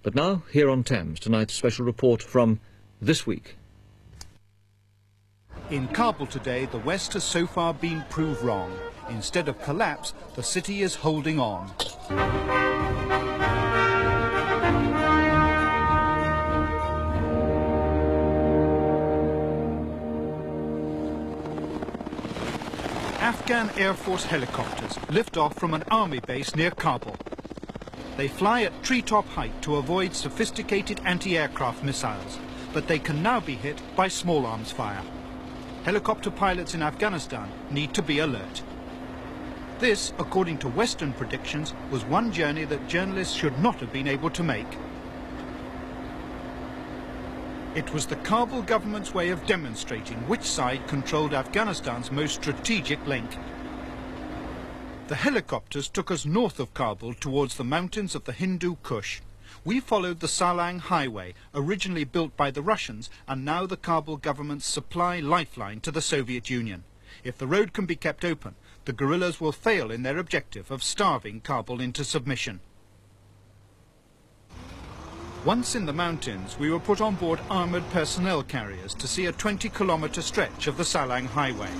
But now, here on Thames, tonight's special report from This Week. In Kabul today, the West has so far been proved wrong. Instead of collapse, the city is holding on. Afghan Air Force helicopters lift off from an army base near Kabul. They fly at treetop height to avoid sophisticated anti-aircraft missiles, but they can now be hit by small arms fire. Helicopter pilots in Afghanistan need to be alert. This, according to Western predictions, was one journey that journalists should not have been able to make. It was the Kabul government's way of demonstrating which side controlled Afghanistan's most strategic link. The helicopters took us north of Kabul towards the mountains of the Hindu Kush. We followed the Salang Highway, originally built by the Russians and now the Kabul government's supply lifeline to the Soviet Union. If the road can be kept open, the guerrillas will fail in their objective of starving Kabul into submission. Once in the mountains, we were put on board armoured personnel carriers to see a 20-kilometre stretch of the Salang Highway.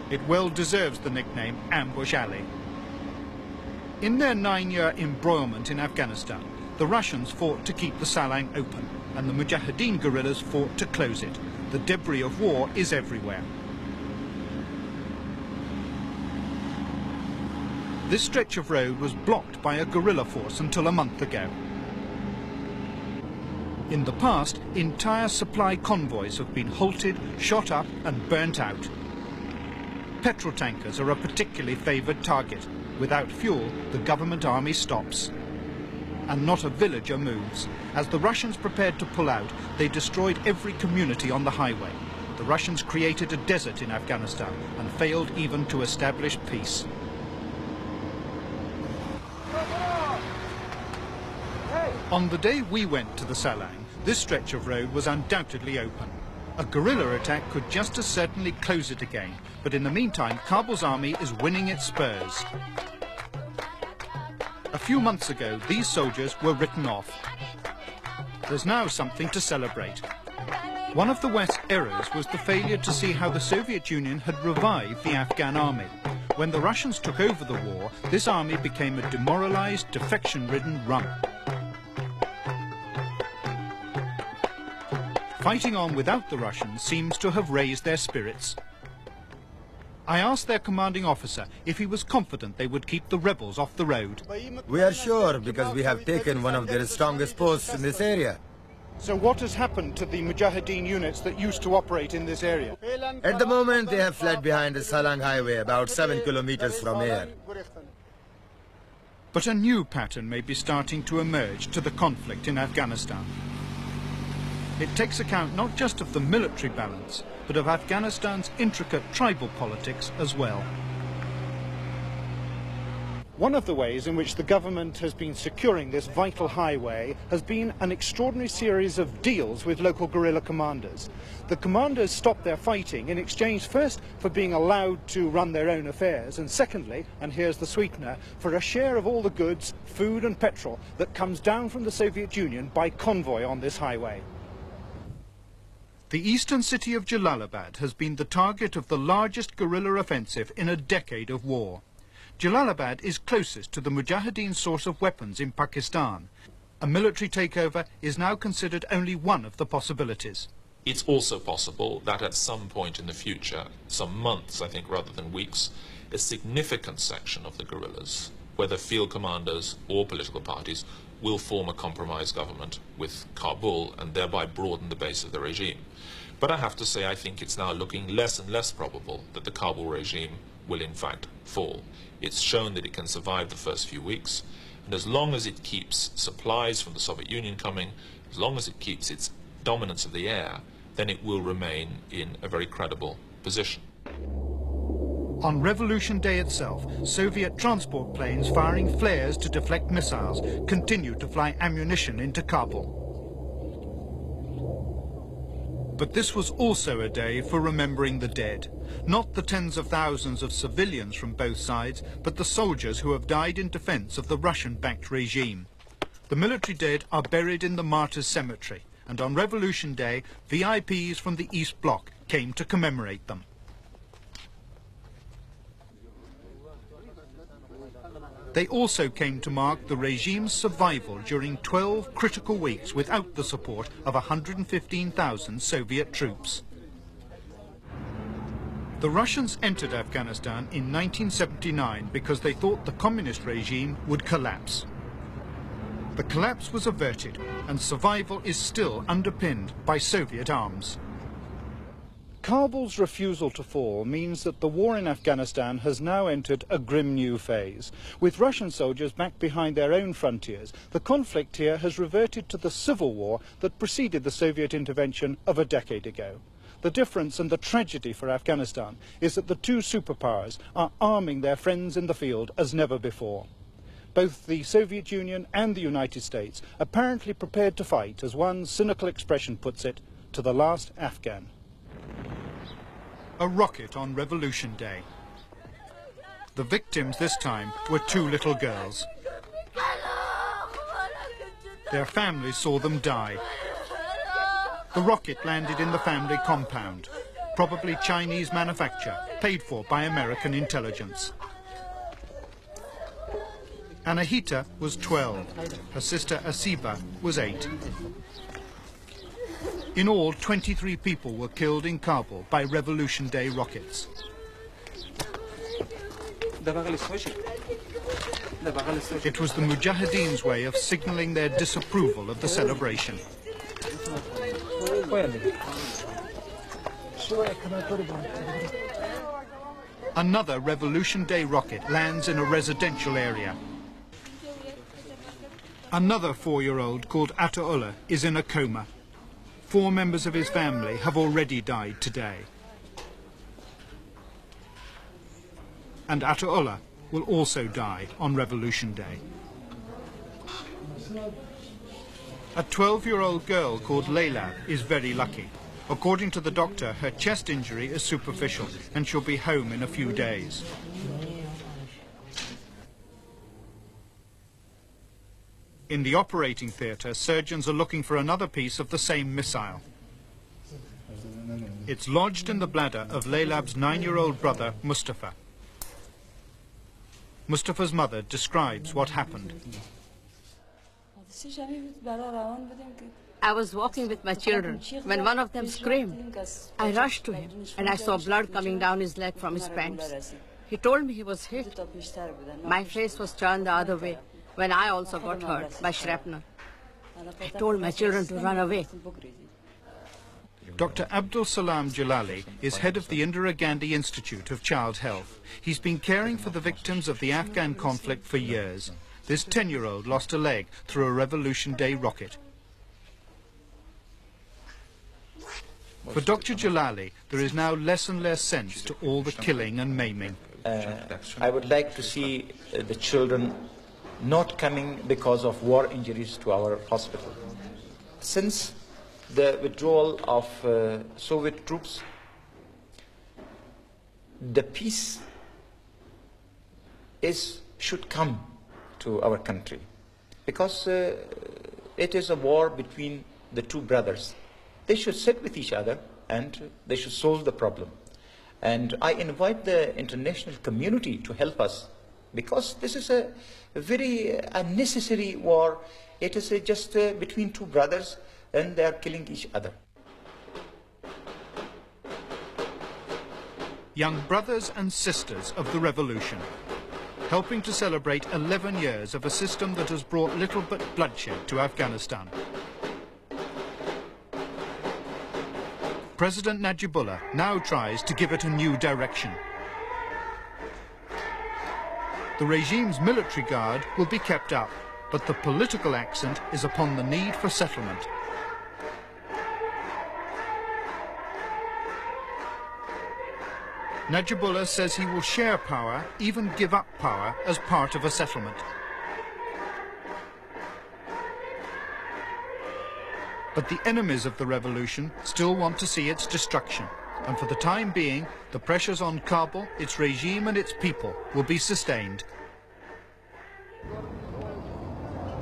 It well deserves the nickname Ambush Alley. In their 9-year embroilment in Afghanistan, the Russians fought to keep the Salang open, and the Mujahideen guerrillas fought to close it. The debris of war is everywhere. This stretch of road was blocked by a guerrilla force until a month ago. In the past, entire supply convoys have been halted, shot up and burnt out. Petrol tankers are a particularly favoured target. Without fuel, the government army stops. And not a villager moves. As the Russians prepared to pull out, they destroyed every community on the highway. The Russians created a desert in Afghanistan and failed even to establish peace. On the day we went to the Salang, this stretch of road was undoubtedly open. A guerrilla attack could just as certainly close it again, but in the meantime, Kabul's army is winning its spurs. A few months ago, these soldiers were written off. There's now something to celebrate. One of the West's errors was the failure to see how the Soviet Union had revived the Afghan army. When the Russians took over the war, this army became a demoralized, defection-ridden rump. Fighting on without the Russians seems to have raised their spirits. I asked their commanding officer if he was confident they would keep the rebels off the road. We are sure, because we have taken one of their strongest posts in this area. So what has happened to the Mujahideen units that used to operate in this area? At the moment, they have fled behind the Salang Highway, about 7 kilometers from here. But a new pattern may be starting to emerge to the conflict in Afghanistan. It takes account not just of the military balance, but of Afghanistan's intricate tribal politics as well. One of the ways in which the government has been securing this vital highway has been an extraordinary series of deals with local guerrilla commanders. The commanders stop their fighting in exchange first for being allowed to run their own affairs, and secondly, and here's the sweetener, for a share of all the goods, food and petrol that comes down from the Soviet Union by convoy on this highway. The eastern city of Jalalabad has been the target of the largest guerrilla offensive in a decade of war. Jalalabad is closest to the Mujahideen source of weapons in Pakistan. A military takeover is now considered only one of the possibilities. It's also possible that at some point in the future, some months I think rather than weeks, a significant section of the guerrillas, whether field commanders or political parties, will form a compromise government with Kabul and thereby broaden the base of the regime. But I have to say I think it's now looking less and less probable that the Kabul regime will in fact fall. It's shown that it can survive the first few weeks, and as long as it keeps supplies from the Soviet Union coming, as long as it keeps its dominance of the air, then it will remain in a very credible position. On Revolution Day itself, Soviet transport planes firing flares to deflect missiles continued to fly ammunition into Kabul. But this was also a day for remembering the dead. Not the tens of thousands of civilians from both sides, but the soldiers who have died in defense of the Russian-backed regime. The military dead are buried in the Martyrs' Cemetery, and on Revolution Day, VIPs from the East Bloc came to commemorate them. They also came to mark the regime's survival during 12 critical weeks without the support of 115,000 Soviet troops. The Russians entered Afghanistan in 1979 because they thought the communist regime would collapse. The collapse was averted, and survival is still underpinned by Soviet arms. Kabul's refusal to fall means that the war in Afghanistan has now entered a grim new phase. With Russian soldiers back behind their own frontiers, the conflict here has reverted to the civil war that preceded the Soviet intervention of a decade ago. The difference and the tragedy for Afghanistan is that the two superpowers are arming their friends in the field as never before. Both the Soviet Union and the United States apparently prepared to fight, as one cynical expression puts it, to the last Afghan. A rocket on Revolution Day. The victims this time were two little girls. Their families saw them die. The rocket landed in the family compound, probably Chinese manufacture, paid for by American intelligence. Anahita was 12. Her sister Asiba was 8. In all, 23 people were killed in Kabul by Revolution Day rockets. It was the Mujahideen's way of signalling their disapproval of the celebration. Another Revolution Day rocket lands in a residential area. Another 4-year-old called Ataullah is in a coma. 4 members of his family have already died today. And Ataullah will also die on Revolution Day. A 12-year-old girl called Layla is very lucky. According to the doctor, her chest injury is superficial and she'll be home in a few days. In the operating theatre, surgeons are looking for another piece of the same missile. It's lodged in the bladder of Laylab's 9-year-old brother, Mustafa. Mustafa's mother describes what happened. I was walking with my children when one of them screamed. I rushed to him and I saw blood coming down his leg from his pants. He told me he was hit. My face was turned the other way when I also got hurt by shrapnel. I told my children to run away. Dr. Abdul Salam Jalali is head of the Indira Gandhi Institute of Child Health. He's been caring for the victims of the Afghan conflict for years. This 10-year-old lost a leg through a Revolution Day rocket. For Dr. Jalali, there is now less and less sense to all the killing and maiming. I would like to see the children not coming because of war injuries to our hospital. Since the withdrawal of Soviet troops, the peace should come to our country, because it is a war between the two brothers. They should sit with each other and they should solve the problem. And I invite the international community to help us, because this is a very unnecessary war. It is just between two brothers and they are killing each other. Young brothers and sisters of the revolution, helping to celebrate 11 years of a system that has brought little but bloodshed to Afghanistan. President Najibullah now tries to give it a new direction. The regime's military guard will be kept up, but the political accent is upon the need for settlement. Najibullah says he will share power, even give up power, as part of a settlement. But the enemies of the revolution still want to see its destruction. And for the time being, the pressures on Kabul, its regime and its people will be sustained.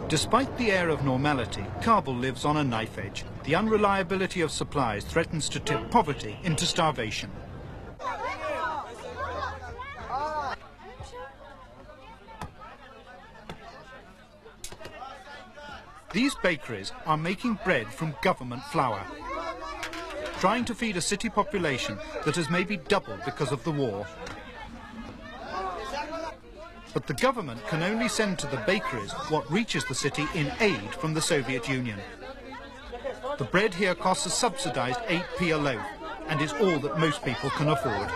Despite the air of normality, Kabul lives on a knife edge. The unreliability of supplies threatens to tip poverty into starvation. These bakeries are making bread from government flour, trying to feed a city population that has maybe doubled because of the war. But the government can only send to the bakeries what reaches the city in aid from the Soviet Union. The bread here costs a subsidized 8p a loaf and is all that most people can afford.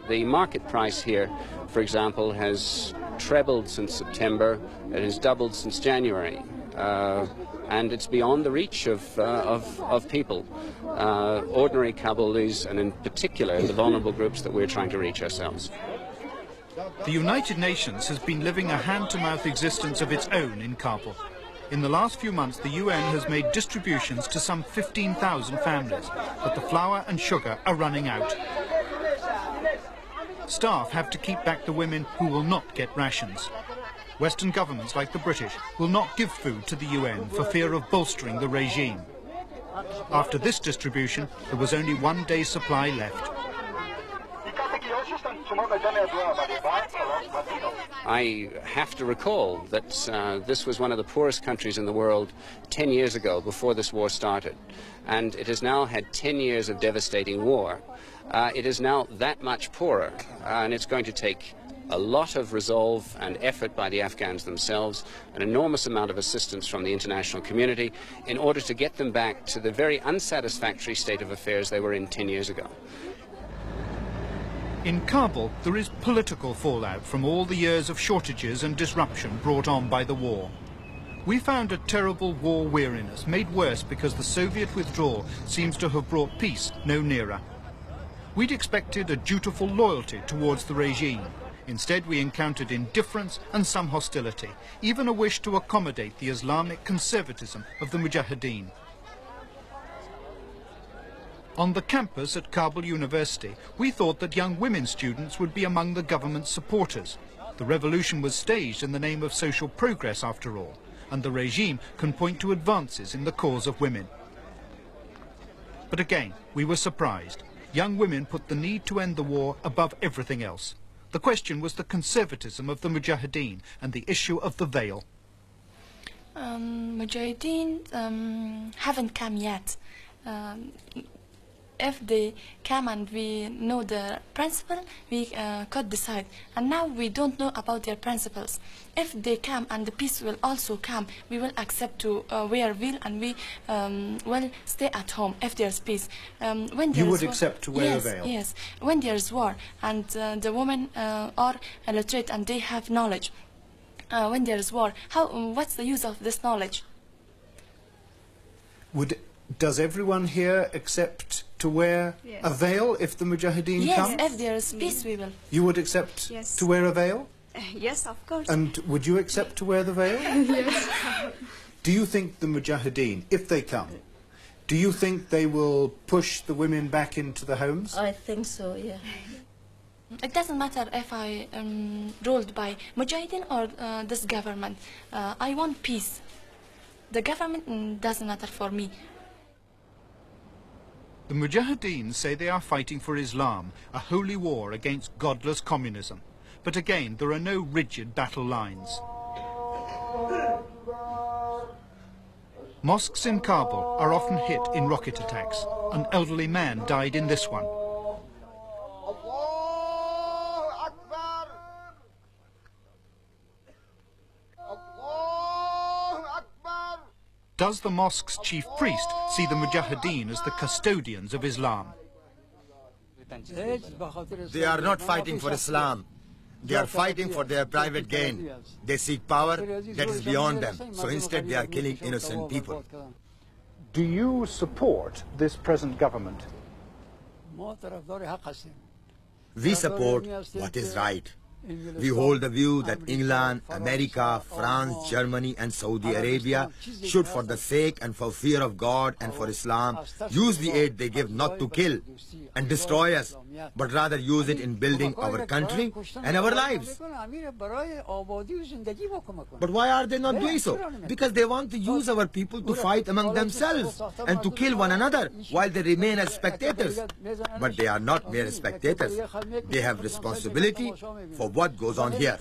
The market price here, for example, has trebled since September. It has doubled since January. And it's beyond the reach of people, ordinary Kabulis, and in particular the vulnerable groups that we're trying to reach ourselves. The United Nations has been living a hand-to-mouth existence of its own in Kabul. In the last few months, the UN has made distributions to some 15,000 families, but the flour and sugar are running out. Staff have to keep back the women who will not get rations. Western governments, like the British, will not give food to the UN for fear of bolstering the regime. After this distribution, there was only 1 day's supply left. I have to recall that this was one of the poorest countries in the world 10 years ago, before this war started. And it has now had 10 years of devastating war. It is now that much poorer, and it's going to take a lot of resolve and effort by the Afghans themselves, an enormous amount of assistance from the international community in order to get them back to the very unsatisfactory state of affairs they were in 10 years ago. In Kabul, there is political fallout from all the years of shortages and disruption brought on by the war. We found a terrible war weariness, made worse because the Soviet withdrawal seems to have brought peace no nearer. We'd expected a dutiful loyalty towards the regime. Instead, we encountered indifference and some hostility, even a wish to accommodate the Islamic conservatism of the Mujahideen. On the campus at Kabul University, we thought that young women students would be among the government's supporters. The revolution was staged in the name of social progress, after all, and the regime can point to advances in the cause of women. But again, we were surprised. Young women put the need to end the war above everything else. The question was the conservatism of the Mujahideen and the issue of the veil. Mujahideen haven't come yet. If they come and we know the principle, we could decide. And now we don't know about their principles. If they come and the peace will also come, we will accept to wear veil and we will stay at home if there's peace. When you would accept to wear a veil? Yes. When there's war and the women are illiterate and they have knowledge, when there's war, what's the use of this knowledge? Does everyone here accept to wear a veil if the Mujahideen come? Yes, if there is peace, we will. You would accept to wear a veil? Yes, of course. And would you accept to wear the veil? Yes. Do you think the Mujahideen, if they come, do you think they will push the women back into the homes? I think so, yeah. It doesn't matter if I am ruled by Mujahideen or this government. I want peace. The government doesn't matter for me. The Mujahideen say they are fighting for Islam, a holy war against godless communism. But again, there are no rigid battle lines. Mosques in Kabul are often hit in rocket attacks. An elderly man died in this one. Does the mosque's chief priest see the Mujahideen as the custodians of Islam? They are not fighting for Islam. They are fighting for their private gain. They seek power that is beyond them. So instead they are killing innocent people. Do you support this present government? We support what is right. We hold the view that England, America, France, Germany and Saudi Arabia should, for the sake and for fear of God and for Islam, use the aid they give not to kill and destroy us, but rather use it in building our country and our lives. But why are they not doing so? Because they want to use our people to fight among themselves and to kill one another while they remain as spectators. But they are not mere spectators. They have responsibility for what goes on here.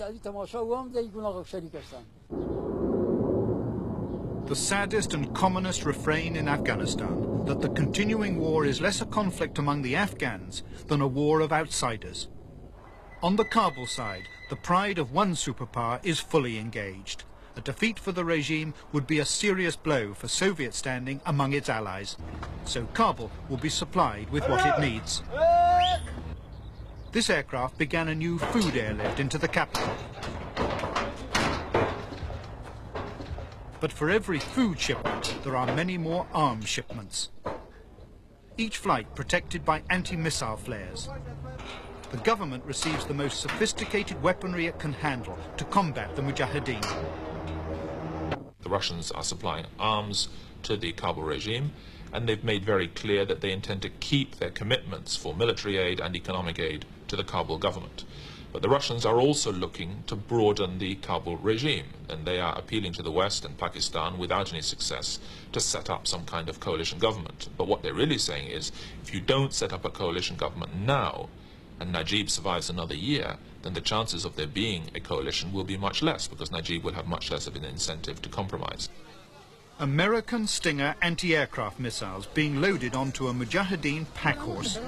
The saddest and commonest refrain in Afghanistan, that the continuing war is less a conflict among the Afghans than a war of outsiders. On the Kabul side, the pride of one superpower is fully engaged. A defeat for the regime would be a serious blow for Soviet standing among its allies. So Kabul will be supplied with what it needs. This aircraft began a new food airlift into the capital. But for every food shipment, there are many more arms shipments. Each flight protected by anti-missile flares. The government receives the most sophisticated weaponry it can handle to combat the Mujahideen. The Russians are supplying arms to the Kabul regime, and they've made very clear that they intend to keep their commitments for military aid and economic aid to the Kabul government. But the Russians are also looking to broaden the Kabul regime, and they are appealing to the West and Pakistan without any success to set up some kind of coalition government. But what they're really saying is, if you don't set up a coalition government now, and Najib survives another year, then the chances of there being a coalition will be much less, because Najib will have much less of an incentive to compromise. American Stinger anti-aircraft missiles being loaded onto a Mujahideen pack horse.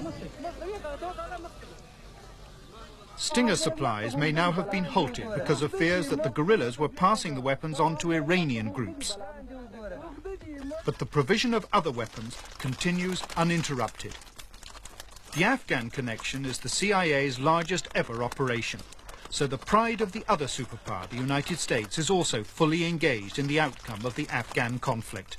Stinger supplies may now have been halted because of fears that the guerrillas were passing the weapons on to Iranian groups. But the provision of other weapons continues uninterrupted. The Afghan connection is the CIA's largest ever operation. So the pride of the other superpower, the United States, is also fully engaged in the outcome of the Afghan conflict.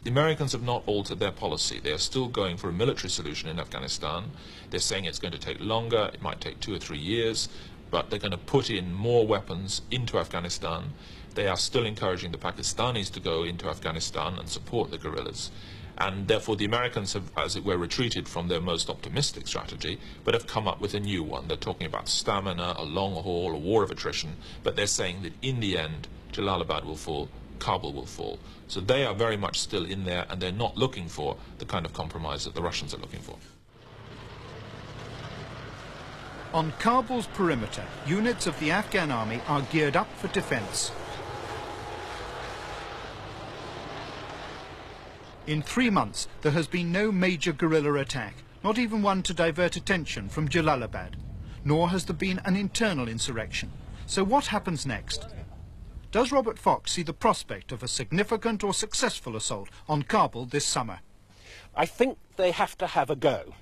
The Americans have not altered their policy. They are still going for a military solution in Afghanistan. They're saying it's going to take longer, it might take 2 or 3 years, but they're going to put in more weapons into Afghanistan. They are still encouraging the Pakistanis to go into Afghanistan and support the guerrillas. And therefore the Americans have, as it were, retreated from their most optimistic strategy, but have come up with a new one. They're talking about stamina, a long haul, a war of attrition, but they're saying that in the end, Jalalabad will fall, Kabul will fall. So they are very much still in there, and they're not looking for the kind of compromise that the Russians are looking for. On Kabul's perimeter, units of the Afghan army are geared up for defense. In 3 months, there has been no major guerrilla attack, not even one to divert attention from Jalalabad, nor has there been an internal insurrection. So what happens next? Does Robert Fox see the prospect of a significant or successful assault on Kabul this summer? I think they have to have a go.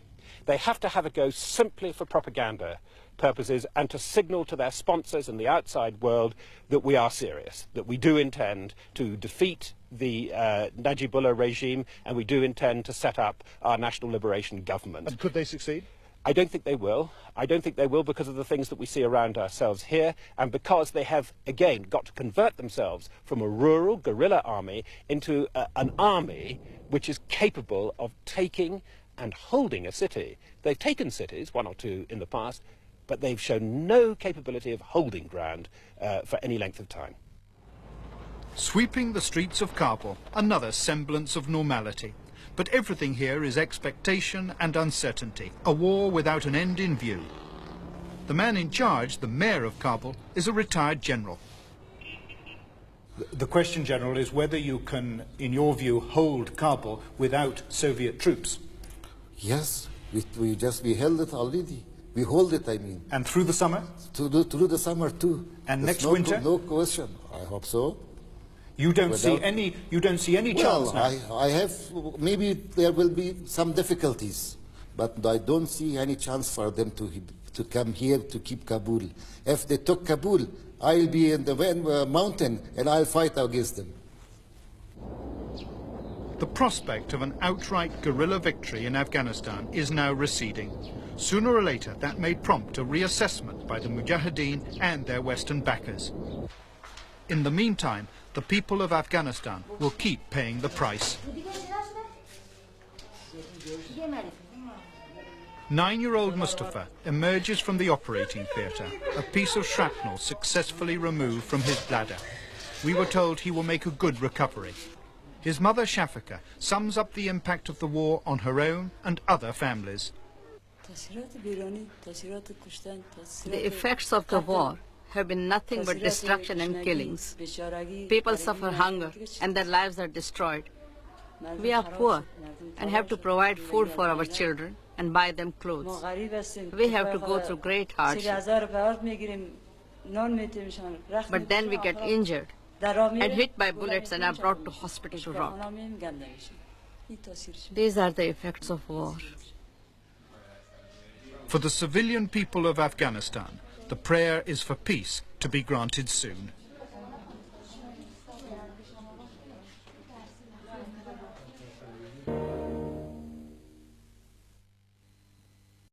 They have to have a go simply for propaganda purposes and to signal to their sponsors and the outside world that we are serious, that we do intend to defeat the Najibullah regime and we do intend to set up our national liberation government. And could they succeed? I don't think they will. I don't think they will because of the things that we see around ourselves here, and because they have, again, got to convert themselves from a rural guerrilla army into an army which is capable of taking and holding a city. They've taken cities, 1 or 2 in the past, but they've shown no capability of holding ground for any length of time. Sweeping the streets of Kabul, another semblance of normality. But everything here is expectation and uncertainty, a war without an end in view. The man in charge, the mayor of Kabul, is a retired general. The question, General, is whether you can, in your view, hold Kabul without Soviet troops. Yes, we held it already. We hold it, I mean. And through the summer? Through the summer too. And next winter? No question. I hope so. You don't see any chance now? I have, maybe there will be some difficulties, but I don't see any chance for them to come here to keep Kabul. If they took Kabul, I'll be in the mountain and I'll fight against them. The prospect of an outright guerrilla victory in Afghanistan is now receding. Sooner or later, that may prompt a reassessment by the Mujahideen and their Western backers. In the meantime, the people of Afghanistan will keep paying the price. 9-year-old Mustafa emerges from the operating theatre, a piece of shrapnel successfully removed from his bladder. We were told he will make a good recovery. His mother, Shafika, sums up the impact of the war on her own and other families. The effects of the war have been nothing but destruction and killings. People suffer hunger and their lives are destroyed. We are poor and have to provide food for our children and buy them clothes. We have to go through great hardship. But then we get injured and hit by bullets and are brought to hospital to rot. These are the effects of war. For the civilian people of Afghanistan, the prayer is for peace to be granted soon.